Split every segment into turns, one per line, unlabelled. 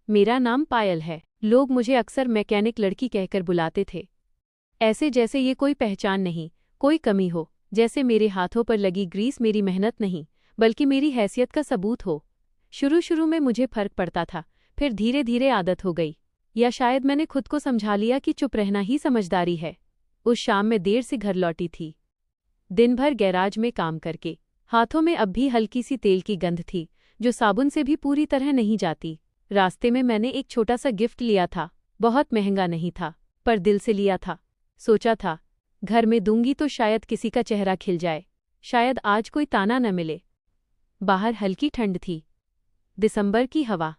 मेरा नाम पायल है। लोग मुझे अक्सर मैकेनिक लड़की कहकर बुलाते थे, ऐसे जैसे ये कोई पहचान नहीं, कोई कमी हो, जैसे मेरे हाथों पर लगी ग्रीस मेरी मेहनत नहीं, बल्कि मेरी हैसियत का सबूत हो। शुरू शुरू में मुझे फर्क पड़ता था, फिर धीरे धीरे आदत हो गई, या शायद मैंने खुद को समझा लिया कि चुप रहना ही समझदारी है। उस शाम मैं देर से घर लौटी थी, दिन भर गैराज में काम करके। हाथों में अब भी हल्की सी तेल की गंध थी, जो साबुन से भी पूरी तरह नहीं जाती। रास्ते में मैंने एक छोटा सा गिफ्ट लिया था, बहुत महंगा नहीं था, पर दिल से लिया था। सोचा था, घर में दूंगी तो शायद किसी का चेहरा खिल जाए, शायद आज कोई ताना न मिले। बाहर हल्की ठंड थी, दिसंबर की हवा।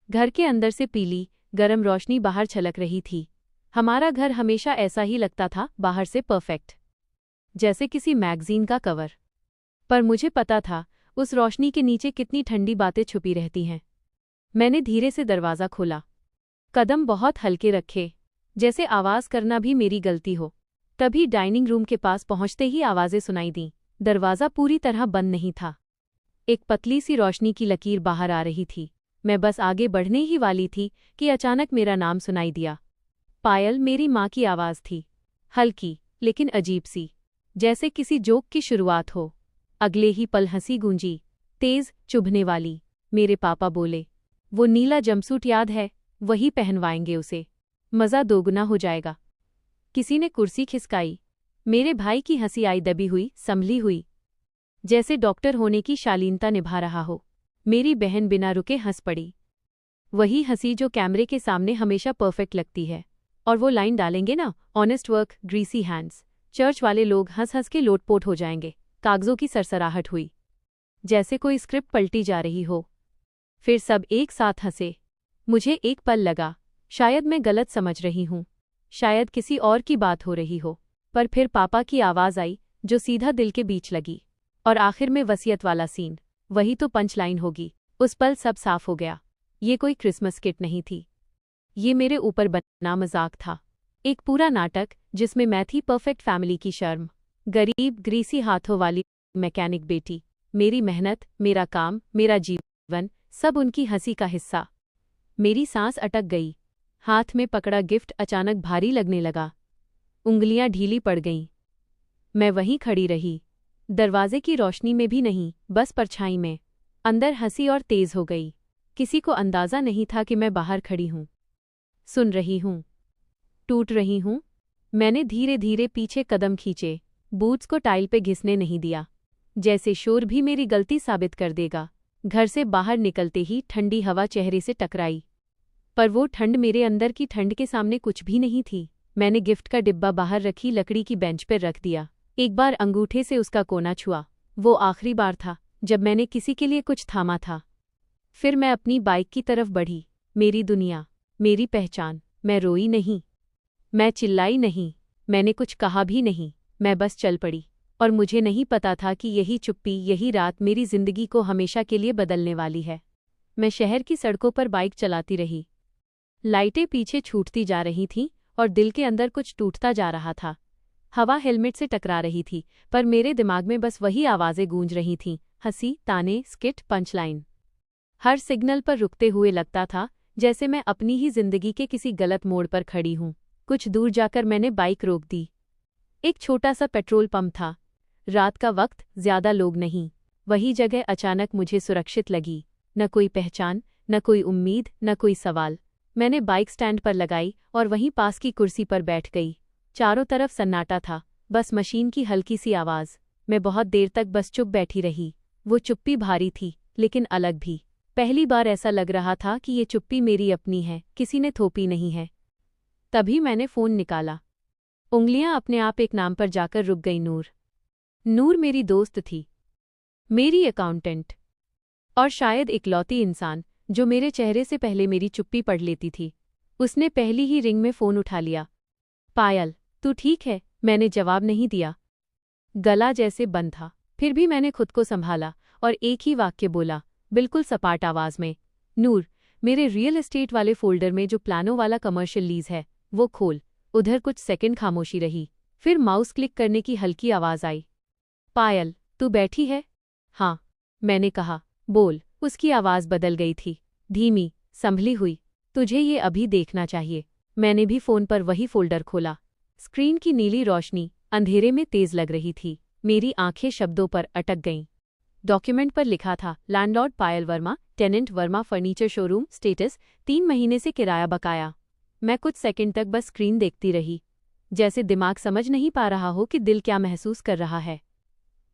घर के अंदर से पीली, गरम रोशनी बाहर छलक रही थी। हमारा घर हमेशा ऐसा ही लगता था, बाहर से परफेक्ट, जैसे किसी मैगजीन का कवर। पर मुझे पता था, उस रोशनी के नीचे कितनी ठंडी बातें छुपी रहती हैं। मैंने धीरे से दरवाज़ा खोला, कदम बहुत हल्के रखे, जैसे आवाज़ करना भी मेरी गलती हो। तभी डाइनिंग रूम के पास पहुंचते ही आवाज़ें सुनाई दीं। दरवाज़ा पूरी तरह बंद नहीं था, एक पतली सी रोशनी की लकीर बाहर आ रही थी। मैं बस आगे बढ़ने ही वाली थी कि अचानक मेरा नाम सुनाई दिया। पायल मेरी माँ की आवाज़ थी, हल्की लेकिन अजीब सी, जैसे किसी जोक की शुरुआत हो। अगले ही पल हंसी गूंजी, तेज, चुभने वाली। मेरे पापा बोले, वो नीला जंपसूट याद है, वही पहनवाएंगे उसे, मज़ा दोगुना हो जाएगा। किसी ने कुर्सी खिसकाई। मेरे भाई की हंसी आई दबी हुई, संभली हुई, जैसे डॉक्टर होने की शालीनता निभा रहा हो। मेरी बहन बिना रुके हंस पड़ी, वही हंसी जो कैमरे के सामने हमेशा परफेक्ट लगती है। और वो लाइन डालेंगे ना, honest work, greasy hands, church वाले लोग हंस हंस के लोटपोट हो जाएंगे। कागजों की सरसराहट हुई, जैसे कोई स्क्रिप्ट पलटी जा रही हो। फिर सब एक साथ हंसे। मुझे एक पल लगा, शायद मैं गलत समझ रही हूँ, शायद किसी और की बात हो रही हो। पर फिर पापा की आवाज़ आई, जो सीधा दिल के बीच लगी। और आखिर में वसीयत वाला सीन, वही तो पंच लाइन होगी। उस पल सब साफ हो गया। ये कोई क्रिसमस किट नहीं थी, ये मेरे ऊपर बना मजाक था। एक पूरा नाटक, जिसमें मैं थी परफेक्ट फैमिली की शर्म, गरीब ग्रीसी हाथों वाली मैकेनिक बेटी। मेरी मेहनत, मेरा काम, मेरा जीवन, सब उनकी हंसी का हिस्सा। मेरी सांस अटक गई। हाथ में पकड़ा गिफ्ट अचानक भारी लगने लगा, उंगलियां ढीली पड़ गईं। मैं वहीं खड़ी रही, दरवाजे की रोशनी में भी नहीं, बस परछाई में। अंदर हंसी और तेज हो गई। किसी को अंदाजा नहीं था कि मैं बाहर खड़ी हूं, सुन रही हूं, टूट रही हूं। मैंने धीरे धीरे पीछे कदम खींचे, बूट्स को टाइल पे घिसने नहीं दिया, जैसे शोर भी मेरी गलती साबित कर देगा। घर से बाहर निकलते ही ठंडी हवा चेहरे से टकराई, पर वो ठंड मेरे अंदर की ठंड के सामने कुछ भी नहीं थी। मैंने गिफ्ट का डिब्बा बाहर रखी लकड़ी की बेंच पर रख दिया। एक बार अंगूठे से उसका कोना छुआ, वो आखिरी बार था जब मैंने किसी के लिए कुछ थामा था। फिर मैं अपनी बाइक की तरफ बढ़ी, मेरी दुनिया, मेरी पहचान। मैं रोई नहीं, मैं चिल्लाई नहीं, मैंने कुछ कहा भी नहीं, मैं बस चल पड़ी। और मुझे नहीं पता था कि यही चुप्पी, यही रात मेरी जिंदगी को हमेशा के लिए बदलने वाली है। मैं शहर की सड़कों पर बाइक चलाती रही, लाइटें पीछे छूटती जा रही थीं और दिल के अंदर कुछ टूटता जा रहा था। हवा हेलमेट से टकरा रही थी, पर मेरे दिमाग में बस वही आवाज़ें गूंज रही थीं, हंसी, ताने, स्किट, पंचलाइन। हर सिग्नल पर रुकते हुए लगता था जैसे मैं अपनी ही जिंदगी के किसी गलत मोड़ पर खड़ी हूँ। कुछ दूर जाकर मैंने बाइक रोक दी। एक छोटा सा पेट्रोल पंप था, रात का वक्त, ज्यादा लोग नहीं। वही जगह अचानक मुझे सुरक्षित लगी, न कोई पहचान, न कोई उम्मीद, न कोई सवाल। मैंने बाइक स्टैंड पर लगाई और वहीं पास की कुर्सी पर बैठ गई। चारों तरफ सन्नाटा था, बस मशीन की हल्की सी आवाज़। मैं बहुत देर तक बस चुप बैठी रही। वो चुप्पी भारी थी, लेकिन अलग भी। पहली बार ऐसा लग रहा था कि ये चुप्पी मेरी अपनी है, किसी ने थोपी नहीं है। तभी मैंने फ़ोन निकाला। उंगलियां अपने आप एक नाम पर जाकर रुक गई, नूर। नूर मेरी दोस्त थी, मेरी अकाउंटेंट, और शायद इकलौती इंसान जो मेरे चेहरे से पहले मेरी चुप्पी पढ़ लेती थी। उसने पहली ही रिंग में फ़ोन उठा लिया। पायल, तू ठीक है? मैंने जवाब नहीं दिया, गला जैसे बंद था। फिर भी मैंने खुद को संभाला और एक ही वाक्य बोला, बिल्कुल सपाट आवाज़ में, नूर, मेरे रियल एस्टेट वाले फ़ोल्डर में जो प्लानों वाला कमर्शियल लीज है, वो खोल। उधर कुछ सेकंड खामोशी रही, फिर माउस क्लिक करने की हल्की आवाज़ आई। पायल, तू बैठी है? हाँ, मैंने कहा। बोल। उसकी आवाज़ बदल गई थी, धीमी, संभली हुई। तुझे ये अभी देखना चाहिए। मैंने भी फ़ोन पर वही फ़ोल्डर खोला। स्क्रीन की नीली रोशनी अंधेरे में तेज़ लग रही थी। मेरी आंखें शब्दों पर अटक गईं। डॉक्यूमेंट पर लिखा था, landlord Payal Verma, tenant Verma furniture showroom, status 3 महीने से किराया बकाया। मैं कुछ सेकंड तक बस स्क्रीन देखती रही, जैसे दिमाग समझ नहीं पा रहा हो कि दिल क्या महसूस कर रहा है।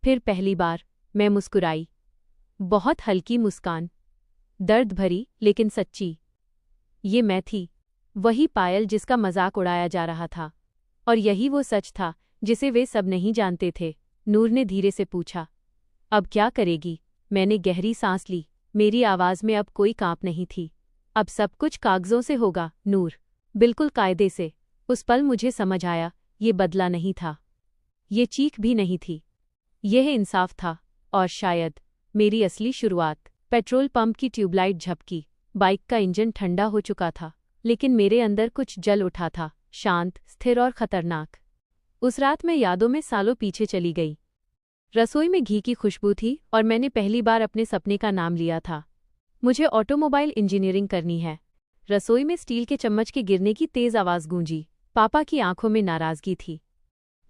फिर पहली बार मैं मुस्कुराई। बहुत हल्की मुस्कान, दर्द भरी लेकिन सच्ची। ये मैं थी, वही पायल जिसका मजाक उड़ाया जा रहा था। और यही वो सच था जिसे वे सब नहीं जानते थे। नूर ने धीरे से पूछा, अब क्या करेगी? मैंने गहरी सांस ली। मेरी आवाज़ में अब कोई कांप नहीं थी। अब सब कुछ कागजों से होगा नूर, बिल्कुल कायदे से। उस पल मुझे समझ आया, ये बदला नहीं था, ये चीख भी नहीं थी, यह इंसाफ था। और शायद मेरी असली शुरुआत। पेट्रोल पंप की ट्यूबलाइट झपकी। बाइक का इंजन ठंडा हो चुका था, लेकिन मेरे अंदर कुछ जल उठा था, शांत, स्थिर और खतरनाक। उस रात मैं यादों में सालों पीछे चली गई। रसोई में घी की खुशबू थी और मैंने पहली बार अपने सपने का नाम लिया था। मुझे ऑटोमोबाइल इंजीनियरिंग करनी है। रसोई में स्टील के चम्मच के गिरने की तेज आवाज़ गूंजी। पापा की आंखों में नाराज़गी थी।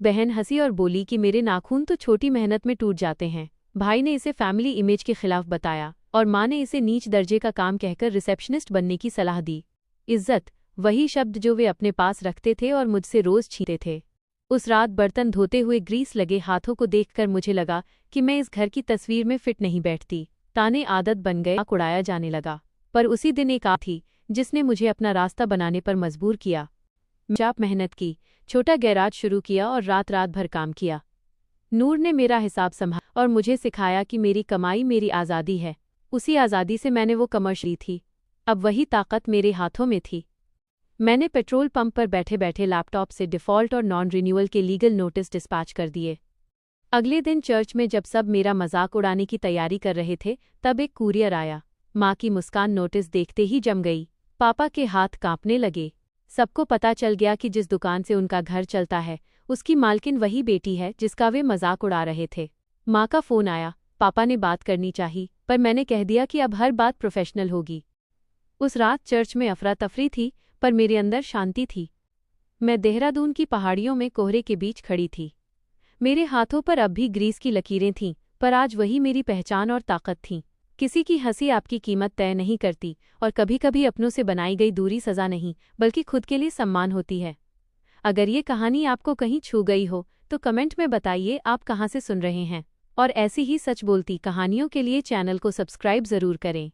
बहन हंसी और बोली कि मेरे नाखून तो छोटी मेहनत में टूट जाते हैं। भाई ने इसे फैमिली इमेज के खिलाफ बताया और माँ ने इसे नीच दर्जे का काम कहकर रिसेप्शनिस्ट बनने की सलाह दी। इज्जत, वही शब्द जो वे अपने पास रखते थे और मुझसे रोज छीनते थे। उस रात बर्तन धोते हुए ग्रीस लगे हाथों को देखकर मुझे लगा कि मैं इस घर की तस्वीर में फिट नहीं बैठती। ताने आदत बन गए, उड़ाया जाने लगा। पर उसी दिन एक आ थी जिसने मुझे अपना रास्ता बनाने पर मजबूर किया। चाप मेहनत की, छोटा गैराज शुरू किया और रात रात भर काम किया। नूर ने मेरा हिसाब संभाला और मुझे सिखाया कि मेरी कमाई मेरी आज़ादी है। उसी आज़ादी से मैंने वो कमर ली थी। अब वही ताकत मेरे हाथों में थी। मैंने पेट्रोल पंप पर बैठे बैठे लैपटॉप से डिफ़ॉल्ट और नॉन रिन्यूअल के लीगल नोटिस डिस्पैच कर दिए। अगले दिन चर्च में जब सब मेरा मजाक उड़ाने की तैयारी कर रहे थे, तब एक कुरियर आया। माँ की मुस्कान नोटिस देखते ही जम गई। पापा के हाथ कांपने लगे। सबको पता चल गया कि जिस दुकान से उनका घर चलता है, उसकी मालकिन वही बेटी है जिसका वे मजाक उड़ा रहे थे। माँ का फ़ोन आया। पापा ने बात करनी चाहिए, पर मैंने कह दिया कि अब हर बात प्रोफेशनल होगी। उस रात चर्च में अफरा तफरी थी, पर मेरे अंदर शांति थी। मैं देहरादून की पहाड़ियों में कोहरे के बीच खड़ी थी। मेरे हाथों पर अब भी ग्रीस की लकीरें थीं, पर आज वही मेरी पहचान और ताकत थी। किसी की हंसी आपकी कीमत तय नहीं करती, और कभी-कभी अपनों से बनाई गई दूरी सज़ा नहीं, बल्कि खुद के लिए सम्मान होती है। अगर ये कहानी आपको कहीं छू गई हो, तो कमेंट में बताइए आप कहाँ से सुन रहे हैं। और ऐसी ही सच बोलती कहानियों के लिए चैनल को सब्सक्राइब ज़रूर करें।